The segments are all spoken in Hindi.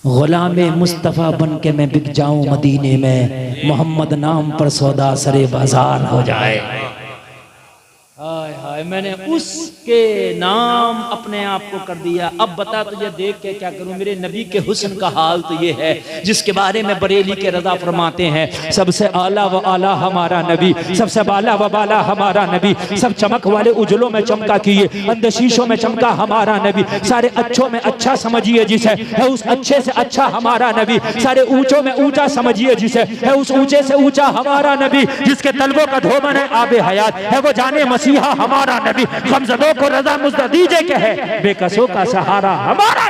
गुलामे मुस्तफ़ा बन के मैं बिक जाऊं मदीने में, मोहम्मद नाम पर सौदा सरे बाजार हो जाए। हाय हाय, मैंने उसके नाम अपने आप को कर दिया। अब बता तुझे देख के क्या करूं, मेरे नबी के हुस्न का हाल तो ये है जिसके बारे में बरेली के रज़ा फरमाते हैं, सबसे आला व आला हमारा नबी, सबसे बाला व बाला हमारा नबी, सब चमक वाले उजलों में चमका किए, अंदशीशों में चमका हमारा नबी, सारे अच्छों में अच्छा समझिए जिसे है उस अच्छे से अच्छा हमारा नबी, सारे ऊंचों में ऊंचा समझिए जिसे है उस ऊंचे से ऊंचा हमारा नबी, जिसके तलबों का धोबन है आबे हयात है वो जाने मसीहा हमारा नबी, गमज़दों को रज़ा मुज़्दा दीजे के है बेकसों का सहारा हमारा।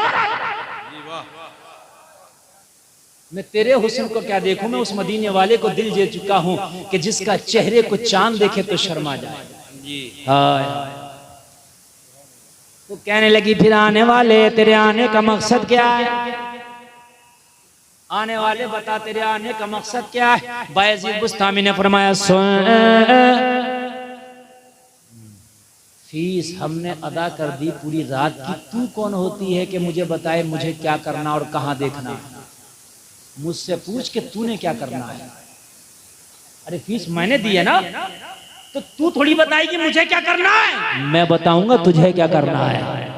मैं तेरे हुस्न को क्या देखूं, मैं उस मदीने वाले को दिल दे चुका हूं कि जिसका चेहरे को चांद देखे तो शर्मा जाए। हाय तो कहने लगी फिर आने वाले तेरे आने का मकसद क्या है, आने वाले बता तेरे आने का मकसद क्या है। बायज़ीद बुस्तामी ने फरमाया सुन, फीस हमने अदा कर दी पूरी रात की, तू कौन होती है कि मुझे बताए मुझे क्या करना और कहाँ देखना है, मुझसे पूछ के तूने क्या करना है। अरे फीस मैंने दी है ना, तो तू थोड़ी बताएगी मुझे क्या करना है, मैं बताऊंगा तुझे क्या करना है।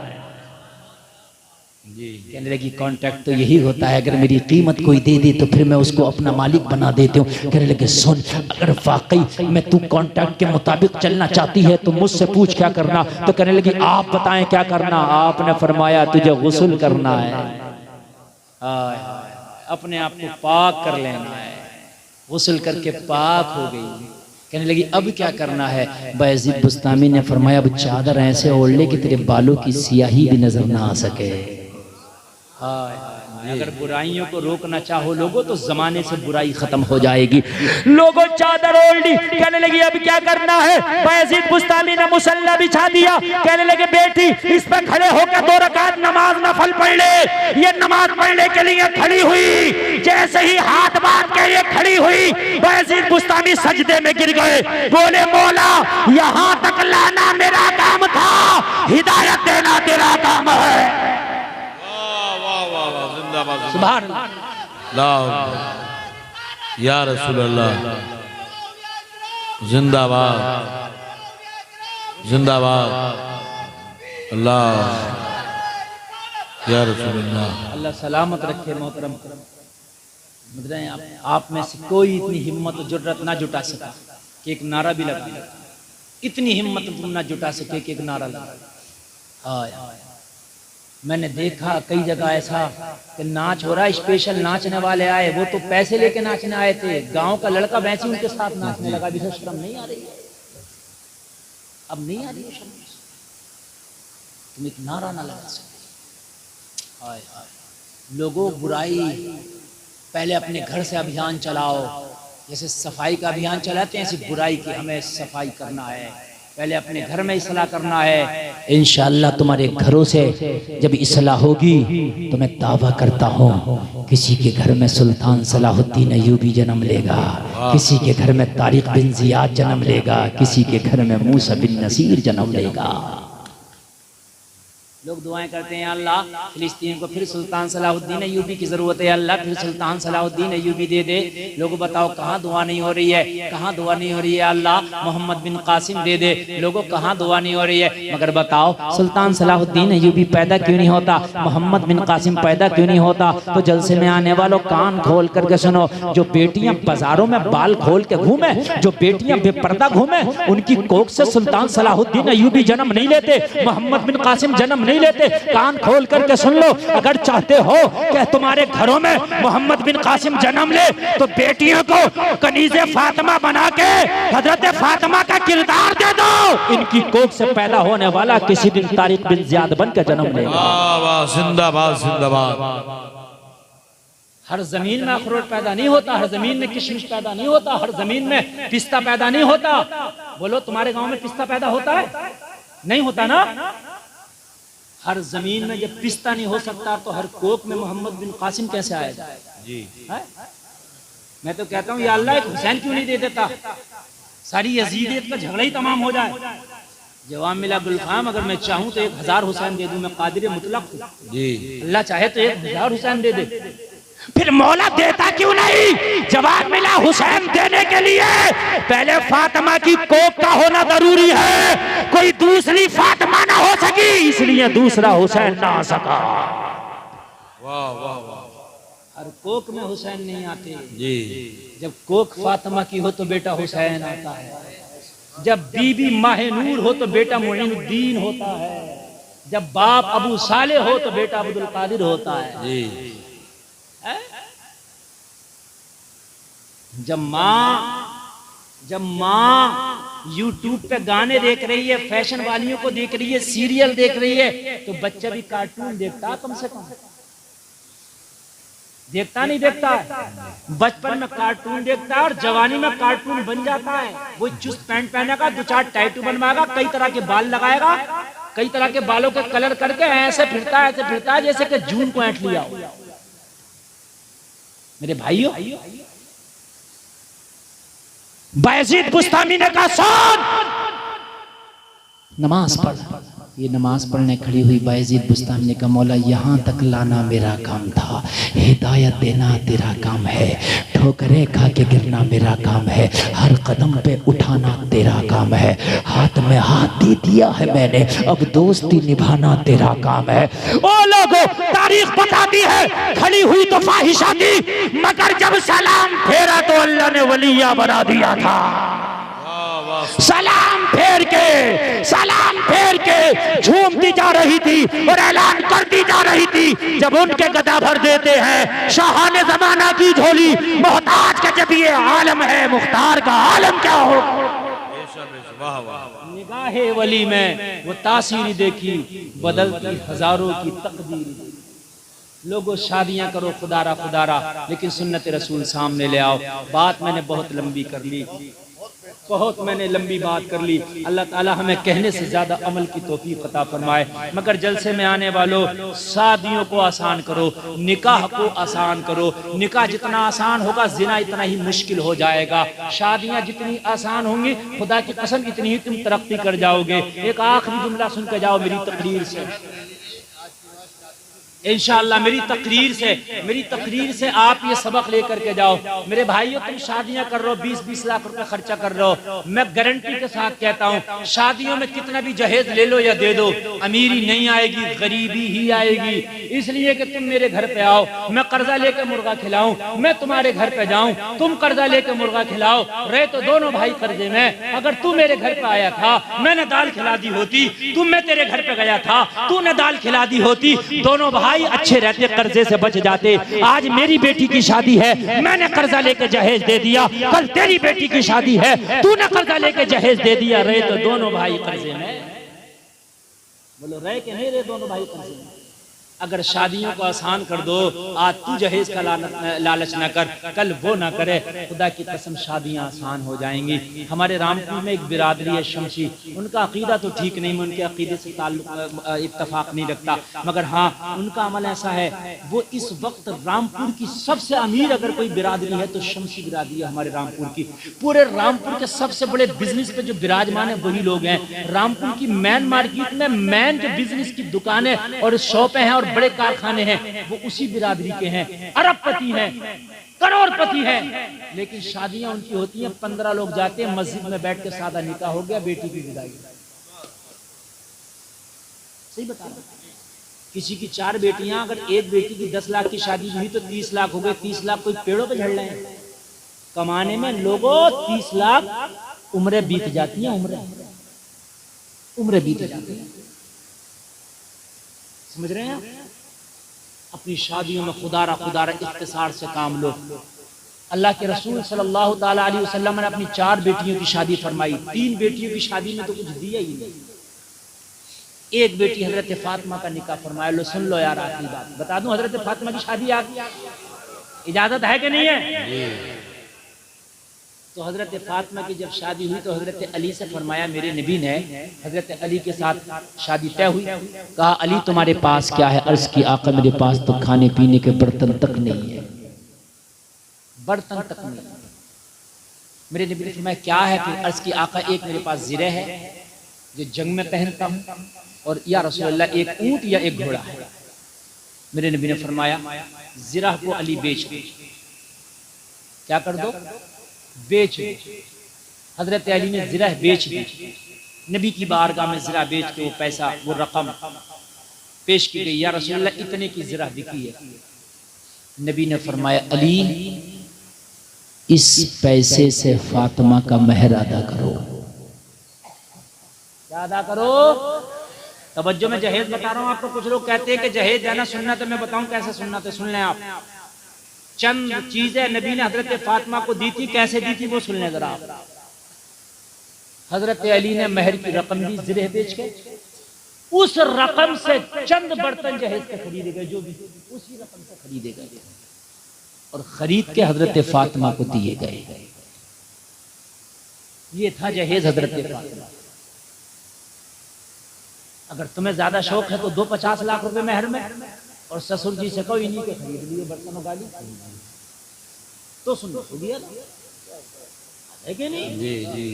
कहने लगी कॉन्ट्रैक्ट तो यही होता है, अगर मेरी कीमत कोई दे दे तो फिर मैं उसको अपना मालिक बना देती हूँ। कहने लगे सुन, अगर वाकई में तू कॉन्ट्रैक्ट के मुताबिक चलना चाहती है तो मुझसे पूछ क्या करना। तो कहने लगी आप बताएं क्या करना। आपने फरमाया तुझे गुस्ल करना है, अपने आप को पाक कर लेना है। गुस्ल करके पाक हो गई। कहने लगी अब क्या करना है। बायज़ीद बुस्तामी ने फरमाया अब चादर ऐसे ओढ़ ले कि तेरे बालों की सियाही भी नजर ना आ सके। अगर बुराइयों को रोकना चाहो लोगों तो जमाने से बुराई खत्म हो जाएगी। लोगों चादर ओढ़ ली। कहने लगी अब क्या करना है। बायज़ीद बुस्तामी ने मुसल्ला बिछा दिया। कहने लगे बेटी इस पर खड़े होकर 2 रकात नमाज नफल पढ़ ले। ये नमाज पढ़ने के लिए खड़ी हुई, जैसे ही हाथ बांध के ये खड़ी हुई बायज़ीद बुस्तामी सजदे में गिर गए। बोले मौला यहाँ तक लाना मेरा काम था, हिदायत देना तेरा काम है। सुभान अल्लाह या रसूल अल्लाह, जिंदाबाद जिंदाबाद अल्लाह या रसूल अल्लाह। अल्लाह सलामत रखे मोहतरम। आप में से कोई इतनी हिम्मत और जुर्रत ना जुटा सका कि एक नारा भी लगा, इतनी हिम्मत तुम ना जुटा सके कि एक नारा लगा। मैंने देखा कई जगह ऐसा कि नाच हो रहा है, स्पेशल नाचने वाले आए, वो तो पैसे लेके नाचने आए थे, गांव का लड़का वैसे उनके साथ नाचने लगा। भी शर्म नहीं आ रही है, अब नहीं आ रही है शर्म, तुम एक नारा ना लगा सकते। हाय हाय लोगों, बुराई पहले अपने घर से अभियान चलाओ, जैसे सफाई का अभियान चलाते हैं ऐसी बुराई की हमें सफाई करना है, पहले अपने घर में इस्लाह करना है। इंशाअल्लाह तुम्हारे घरों से जब इस्लाह होगी तो मैं दावा करता हूँ किसी के घर में सुल्तान सलाहुद्दीन अय्यूबी जन्म लेगा, किसी के घर में तारिक बिन जियाद जन्म लेगा, किसी के घर में मूसा बिन नसीर जन्म लेगा। लोग दुआएं करते हैं अल्लाह फिलिस्तीन को फिर सुल्तान सलाहुद्दीन अय्यूबी की जरूरत है, अल्लाह फिर सुल्तान सलाहुद्दीन अय्यूबी दे दे। लोगों बताओ कहाँ दुआ नहीं हो रही है, कहाँ दुआ नहीं हो रही है। अल्लाह मोहम्मद बिन कासिम दे दे। लोगों कहाँ दुआ नहीं हो रही है। मगर बताओ सुल्तान सलाहुद्दीन अय्यूबी पैदा क्यों नहीं होता, मोहम्मद बिन कासिम पैदा क्यों नहीं होता। तो जलसे में आने वालों कान खोल करके सुनो, जो बेटियां बाजारों में बाल खोल के घूमे, जो बेटियां बेपर्दा घूमे, उनकी कोख से सुल्तान सलाहुद्दीन अय्यूबी जन्म नहीं लेते, मोहम्मद बिन कासिम जन्म नहीं लेते। कान खोल करके सुन लो, अगर चाहते हो कि तुम्हारे घरों में मोहम्मद बिन कासिम जन्म ले तो बेटियों को कनीज़े फातिमा बना के हजरत फातिमा का किरदार दे दो। इनकी कोख से पैदा होने वाला किसी दिन तारिक बिन जियाद बनकर जन्म लेगा। वाह वाह जिंदाबाद जिंदाबाद। हर जमीन में अखरोट पैदा नहीं होता, हर जमीन में किशमिश पैदा नहीं होता, हर जमीन में पिस्ता पैदा नहीं होता। बोलो तुम्हारे गांव में पिस्ता पैदा होता है? नहीं होता ना। हर जमीन में जब पिस्ता नहीं हो सकता तो हर कोक में मोहम्मद बिन कासिम कैसे आएगा जी है? मैं तो कहता हूँ या अल्लाह एक हुसैन क्यों नहीं दे देता, सारी यजीदियत का झगड़ा ही तमाम हो जाए। जवाब मिला गुलफाम, अगर मैं चाहूं तो 1000 हुसैन दे दूं, मैं कादिर मुतलक हूं। जी। अल्लाह चाहे तो 1000 हुसैन दे दे। फिर मौला देता क्यों नहीं? जवाब मिला हुसैन देने के लिए पहले फातिमा की कोख का होना जरूरी है, कोई दूसरी फातिमा ना हो सकी, इसलिए दूसरा हुसैन ना आ सका। वाह वाह वाह। हर कोख में हुसैन नहीं आते जी। जब कोख फातिमा की हो तो बेटा हुसैन आता है, जब बीबी माहे नूर हो तो बेटा मुइनुद्दीन होता है, जब बाप अबू साले हो तो बेटा अब्दुल कादिर होता है। जी। जब माँ यूट्यूब पे गाने देख रही है, फैशन वालियों को देख रही है, सीरियल देख रही है, तो बच्चा भी कार्टून देखता कम से कम, देखता नहीं देखता है? बचपन में कार्टून देखता है और जवानी में कार्टून बन जाता है। वो चुस्त पैंट पहनेगा, 2-4 टैटू बनवाएगा, कई तरह के बाल लगाएगा, कई तरह के बालों के कलर करके ऐसे फिरता है जैसे कि जून को ऐंठ लिया हो। मेरे भाइयों, बायजीद बुस्तामी ने कहा सुन, नमाज पढ़। ये नमाज पढ़ने खड़ी हुई बायजीद बुस्तामी ने कहा मौला यहाँ तक लाना मेरा काम था, हिदायत देना तेरा काम है, ठोकरें खा के गिरना मेरा काम है, हर कदम पे उठाना तेरा काम है, हाथ में हाथ दे दिया है मैंने, अब दोस्ती निभाना तेरा काम है। ओ लोगों, तारीख बताती है खड़ी हुई तो फाहिशा थी, मगर जब सलाम फेरा तो अल्लाह ने वलिया बना दिया था। सलाम फेर के झूमती जा रही थी और ऐलान करती जा रही थी। जब उनके गदा भर देते हैं शाहाने जमाना की झोली, मोहताज का जब ये आलम है, मुख्तार का आलम क्या हो। निगाहे वली में वो तासीर देखी, बदलती हजारों की तकदीर। लोगों शादियां करो खुदारा खुदारा, लेकिन सुन्नत रसूल सामने ले आओ। बात मैंने बहुत लंबी कर ली, बहुत मैंने लंबी बात कर ली। अल्लाह ताला हमें कहने से ज्यादा अमल की तौफीक अता फरमाए। मगर जलसे में आने वालों, शादियों को आसान करो, निकाह को आसान करो। निकाह जितना आसान होगा जिना इतना ही मुश्किल हो जाएगा। शादियां जितनी आसान होंगी, खुदा की कसम इतनी ही तुम तरक्की कर जाओगे। एक आखिरी जुमला सुन के जाओ मेरी तकरीर से, इंशाअल्लाह मेरी तकरीर से आप ये सबक लेकर के जाओ। मेरे भाइयों, तुम शादियां कर रहे हो, 20-20 लाख रुपए खर्चा कर रहे हो, मैं गारंटी के साथ कहता हूँ शादियों में कितना भी जहेज ले लो या दे दो, अमीरी नहीं आएगी, गरीबी ही आएगी। इसलिए कि तुम मेरे घर पे आओ, मैं कर्जा लेकर मुर्गा खिलाऊं, मैं तुम्हारे घर पे जाऊं, तुम कर्जा लेकर मुर्गा खिलाओ, रहे तो दोनों भाई कर्जे में। अगर तू मेरे घर पे आया था, मैंने दाल खिला दी होती, मैं तेरे घर पे गया था, तूने दाल खिला दी होती, दोनों भाई अच्छे रहते, कर्जे से बच जाते। आज मेरी बेटी की शादी है, मैंने कर्जा लेके जहेज दे दिया, कल तेरी बेटी की शादी है, तूने कर्जा लेके जहेज दे दिया, रहे तो दोनों भाई कर्जे में। बोलो रहे कि नहीं रहे दोनों भाई कर्जे में? अगर शादियों को आसान कर दो, आज तू जहेज का लालच न कर, कल वो ना करे, खुदा की कसम शादियां आसान हो जाएंगी। हमारे रामपुर में एक बिरादरी है शमशी, उनका अकीदा तो ठीक नहीं, मैं उनके अकीदे से इत्तफाक नहीं रखता, मगर हाँ उनका अमल ऐसा है, वो इस वक्त रामपुर की सबसे अमीर अगर कोई बिरादरी है तो शमशी बिरादरी है हमारे रामपुर की। पूरे रामपुर के सबसे बड़े बिजनेस पे जो विराजमान है वही लोग हैं। रामपुर की मेन मार्केट में मेन जो बिजनेस की दुकानें और शॉपें हैं और बड़े कारखाने हैं वो उसी बिरादरी के हैं, अरबपति हैं, करोड़पति हैं। लेकिन शादियां उनकी होती हैं, 15 लोग जाते हैं, मस्जिद में बैठ के सादा निकाह हो गया, बेटी की विदाई। सही बता रहा हूं, किसी की 4 बेटियां, अगर एक बेटी की 10 लाख की शादी हुई तो 30 लाख हो गए। 30 लाख कोई पेड़ों पे झड़ रहे हैं कमाने में लोगों, 30 लाख उम्रें बीत जाती हैं, उम्रें बीत जाती हैं। समझ रहे हैं? अपनी शादियों में खुदारा इख्तिसार से काम लो। अल्लाह के रसूल सल्लल्लाहु ताला अलैहि वसल्लम ने अपनी 4 बेटियों की शादी फरमाई, 3 बेटियों की शादी में तो कुछ दिया ही नहीं। एक बेटी हजरत फातिमा का निकाह फरमाया। लो सुन लो यार, आखिरी बात बता दूं, हजरत फातिमा की शादी आ गई, इजाजत है कि नहीं है? तो हजरत फातिमा की जब शादी हुई तो हजरत अली से फरमाया, मेरे नबी ने हजरत अली के साथ शादी तय हुई, कहा अली तुम्हारे पास क्या है? अर्ज की आका मेरे पास तो खाने पीने के बर्तन तक नहीं है, बर्तन तक नहीं। मेरे नबी ने फरमाया क्या है? फिर अर्ज की आका एक मेरे पास ज़िरे है, जो जंग में पहनता हूं, और या रसूलल्लाह एक ऊंट या एक घोड़ा है। मेरे नबी ने फरमाया जिरा को अली बेच दो। क्या कर दो? बेच दो। हजरत अली ने जिरा बेच दी। नबी की बारगाह में जिरा बेच के वो पैसा, वो रकम पेश की गई, या रसूलल्लाह इतने की जिरा बिकी है। नबी ने फरमाया अली इस पैसे से फातिमा का महर अदा करो। क्या अदा करो? तवज्जो में जहेज बता रहा हूं आपको। कुछ लोग कहते हैं कि जहेज देना सुन्नत है। मैं बताऊं कैसे सुन्नत है, सुन लें आप। चंद चीजें नबी ने हजरत फातिमा को दी थी, कैसे दी थी वो सुन लें जरा आप। हजरत अली ने महर की रकम दी जिरह बेच के, उस रकम से चंद बर्तन जहेज के खरीदे गए, जो भी उसी रकम से खरीदे गए और खरीद के हजरत फातिमा को दिए गए। ये था जहेज हजरत फातिमा। अगर तुम्हें ज्यादा शौक है तो 50 लाख रुपए महर में, और ससुर जी से कहो इन्हीं के खरीद लिए बर्तनों गाली, तो सुन लो दिया है कि नहीं? जी जी।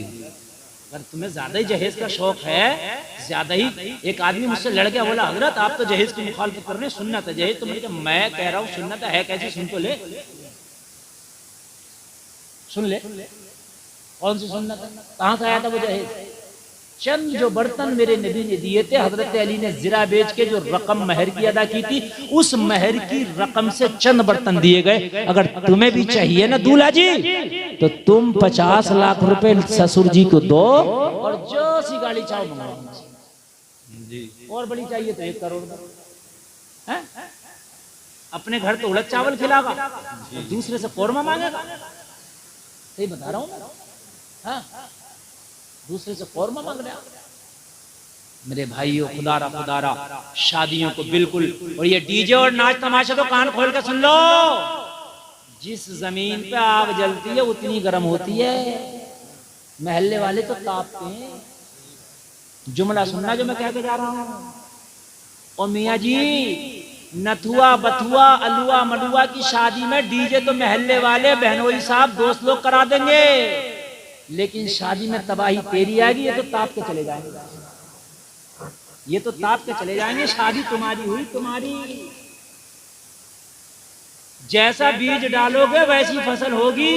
अगर तुम्हें ज्यादा ही जहेज का शौक है, ज्यादा ही। एक आदमी मुझसे लड़ गया, बोला हजरत आप तो जहेज की मुखालफत कर रहे हैं, सुन्नत है जहेज। तो मैं कह रहा हूँ सुन्नत है कैसी, सुन तो ले, सुन ले कौन सी सुन्नत है, कहां से आया था वो जहेज? चंद जो बर्तन मेरे नबी ने दिए थे, हजरत अली ने जिरा बेच के जो रकम महर की अदा की थी, उस महर की रकम से चंद बर्तन दिए गए। अगर तुम्हें भी चाहिए ना दूल्हा जी, तो तुम 50 लाख रुपए ससुर जी को दो, और जो सी गाड़ी चाहो मंगवाओ। और बड़ी चाहिए तो 1 करोड़ है? अपने घर तो उड़द चावल खिलागा, दूसरे से कौरमा मांगेगा। सही बता रहा हूँ। हाँ, दूसरे से कौरमा मांग रहा। मेरे भाइयों खुदारा शादियों को बिल्कुल, और ये डीजे और नाच तमाशा तो कान खोल कर सुन लो। जिस जमीन पे आग जलती है उतनी गर्म होती है। महल्ले वाले तो तापते हैं। जुमला सुनना जो मैं कह के जा रहा हूं। और मियाँ जी नथुआ बथुआ अलुआ मडुआ की शादी में डीजे तो महल्ले वाले बहनोई साहब दोस्त लोग करा देंगे, लेकिन शादी में तबाही तेरी आएगी। ये तो ताप के चले जाएंगे, ये तो ताप के चले जाएंगे। शादी तुम्हारी हुई, तुम्हारी। जैसा बीज डालोगे वैसी फसल होगी।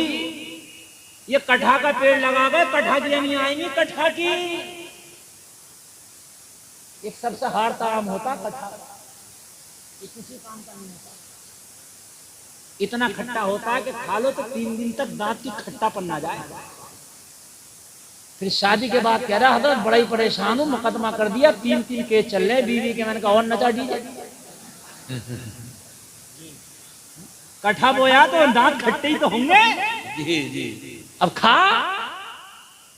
ये कटहा का पेड़ लगा गए, कटहा की नहीं आएंगी, कटहा की। एक सबसे हारता आम होता कटहा, ये किसी काम का नहीं होता। इतना खट्टा होता है कि खा लो तो 3 दिन तक दांत की खट्टापन ना जाए। फिर शादी के बाद कह रहा हजरत बड़ा ही परेशान हूं, मुकदमा कर दिया, 3 केस चल रहे बीवी के। मैंने कहा और नचा डीजे। कट्ठा बोया तो दांत खट्टे ही तो होंगे। जी जी। अब खा,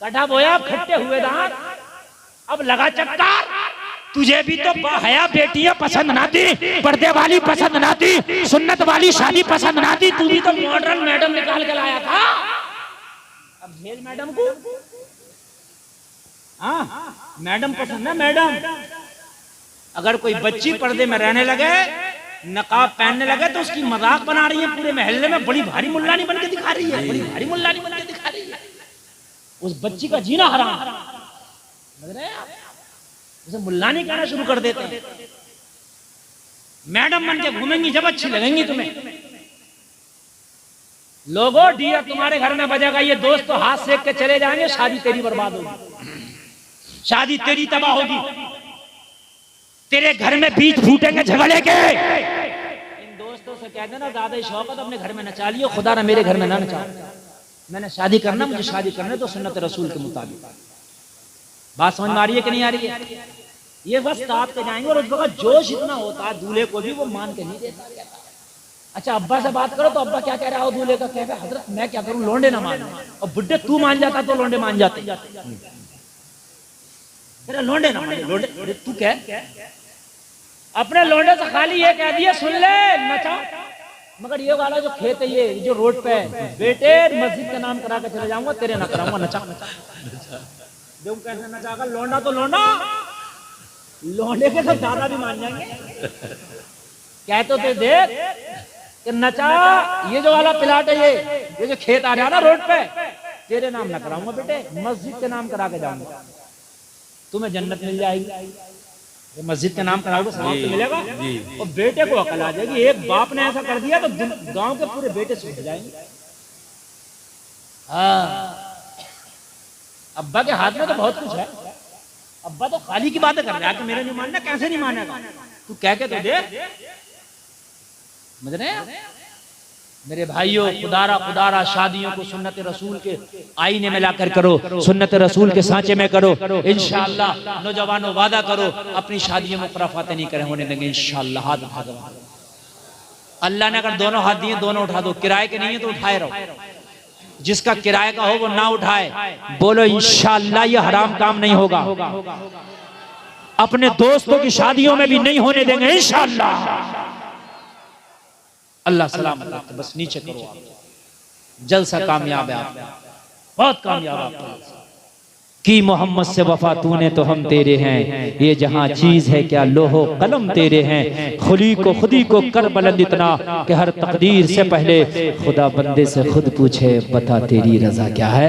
कट्ठा बोया, अब खट्टे हुए दांत, अब लगा चक्कर। तुझे भी तो हया बेटियां पसंद ना थी, पर्दे वाली पसंद ना थी, सुन्नत वाली शादी पसंद ना थी। तू भी तो मॉडर्न मैडम निकाल के लाया था। अब झेल मैडम को। हाँ, मैडम पसंद है, मैडम। अगर कोई बच्ची पर्दे में रहने लगे, नकाब पहनने लगे, तो उसकी मजाक बना रही है पूरे महल्ले में। बड़ी भारी मुल्लानी बन के दिखा रही है, बड़ी भारी मुल्लानी बन के दिखा रही है। उस बच्ची का जीना हराम लग रहा है आप। उसे मुल्लानी कहना शुरू कर देते हैं। मैडम बन के घूमेंगी जब अच्छी लगेंगी तुम्हें। लोगों डीजे तुम्हारे घर में बजेगा, ये दोस्त तो हाथ सेक के चले जाएंगे। शादी तेरी बर्बाद होगी, शादी तेरी तबाह होगी। तेरे घर में बीज फूटेंगे झगड़े के। इन दोस्तों से कह देना ज्यादा ही शौक है तो अपने घर में नचा लियो, खुदा ना मेरे घर में ना नचाओ। मैंने शादी करना, मुझे शादी करने तो सुन्नत रसूल के मुताबिक। बात समझ में आ रही है कि नहीं आ रही है? ये बस ताप के जाएंगे। और उस वक्त जोश इतना होता है दूल्हे को भी, वो मान के नहीं देता। अच्छा अब्बा से बात करो तो अब्बा क्या कह रहा हो दूल्हे का? कह रहा हजरत मैं क्या करूं, लौंडे ना मान। और बुड्ढे तू मान जाता तो लौंडे मान जाते। लौंडे ना माने, लौंडे तू कह। अपने लौंडे से खाली ये कह दिया सुन ले नचा। मगर ये वाला जो खेत है, ये जो रोड पे है, बेटे मस्जिद का नाम करा के चले जाऊंगा, तेरे ना कराऊंगा, नचा। जो कैसे नचागा? लौंडा तो लौंडा, लौंडे के तो दादा भी मान जाएंगे। कह तो ते देख कि नचा, ये जो वाला प्लाट है, ये जो खेत आ रहा ना रोड पे, तेरे नाम ना कराऊंगा बेटे, मस्जिद के नाम करा के जाऊंगा। तुम्हें जन्नत मिल जाएगी, ये मस्जिद के नाम कराओगे सवाब तो मिलेगा। जी। और बेटे को अकल आ जाएगी, एक बाप ने ऐसा कर दिया तो गांव के पूरे बेटे सूख जाएंगे। हाँ, अब्बा के हाथ में तो बहुत कुछ है, अब्बा तो खाली की बातें कर रहा है कि मेरा नहीं मानना, कैसे नहीं मानेगा, तू कह के तो दे। समझ रहे हैं मेरे भाइयों, खुदारा शादियों को सुन्नत रसूल के आईने में लाकर करो, सुन्नत रसूल के सांचे में करो। इंशाअल्लाह नौजवानों वादा करो अपनी शादियों में खुराफातें नहीं करें होने देंगे इंशाअल्लाह। हाथ उठा दो, अल्लाह ने अगर दोनों हाथ दिए दोनों उठा दो, किराए के नहीं है तो उठाए रहो, जिसका किराए का हो वो ना उठाए। बोलो इंशाअल्लाह ये हराम काम नहीं होगा, अपने दोस्तों की शादियों में भी नहीं होने देंगे इंशाअल्लाह। अल्लाह सलामत रखे, बस नीचे करो आप, जलसा कामयाब है आप, बहुत कामयाब आप की मोहम्मद से वफा तूने तो हम तेरे हैं, ये जहां चीज है क्या लोहो कलम तेरे हैं, खुली को खुदी को कर बुलंद इतना कि हर तकदीर से पहले खुदा बंदे से खुद पूछे बता तेरी रजा क्या है।